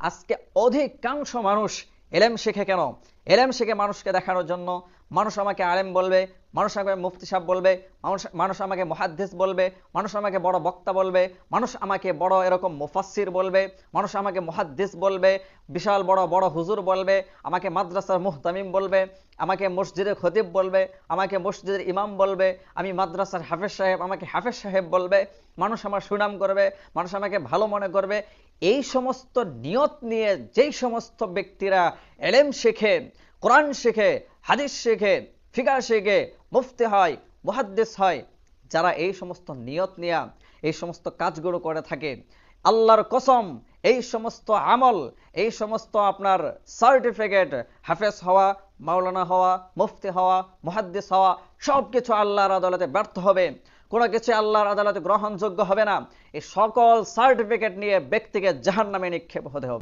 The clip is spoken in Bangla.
আজকে অধিকাংশ মানুষ এলেম শেখে কেন? এলেম শেখে মানুষকে দেখানোর জন্য। মানুষ আমাকে আলেম বলবে, মানুষ আমাকে মুফতি সাহেব বলবে, মানুষ আমাকে মুহাদ্দিস বলবে, মানুষ আমাকে বড় বক্তা বলবে, মানুষ আমাকে বড় এরকম মুফাসসির বলবে, মানুষ আমাকে মুহাদ্দিস বলবে, বিশাল বড় বড় হুজুর বলবে, আমাকে মাদ্রাসার মুহতামিম বলবে, আমাকে মসজিদের খতিব বলবে, আমাকে মসজিদের ইমাম বলবে, আমি মাদ্রাসার হাফেজ সাহেব, আমাকে হাফেজ সাহেব বলবে, মানুষ আমার সুনাম করবে, মানুষ আমাকে ভালো মনে করবে। এই সমস্ত নিয়ত নিয়ে যেই সমস্ত ব্যক্তিরা এলেম শেখে, কোরআন শেখে, হাদিস শেখে, ফিকহ শেখে, মুফতি হয়, মুহাদ্দিস হয়, যারা এই সমস্ত নিয়ত নিয়ে এই সমস্ত কাজগুলো করে থাকে, আল্লাহর কসম এই সমস্ত আমল, এই সমস্ত আপনার সার্টিফিকেট, হাফেজ হওয়া, মাওলানা হওয়া, মুফতি হওয়া, মুহাদ্দিস হওয়া, সবকিছু আল্লাহর আদালতে ব্যর্থ হবে। কোনো কিছু আল্লাহর আদালতে গ্রহণযোগ্য হবে না। এই সকল সার্টিফিকেট নিয়ে ব্যক্তিকে জাহান্নামে নিক্ষেপ হতে হবে।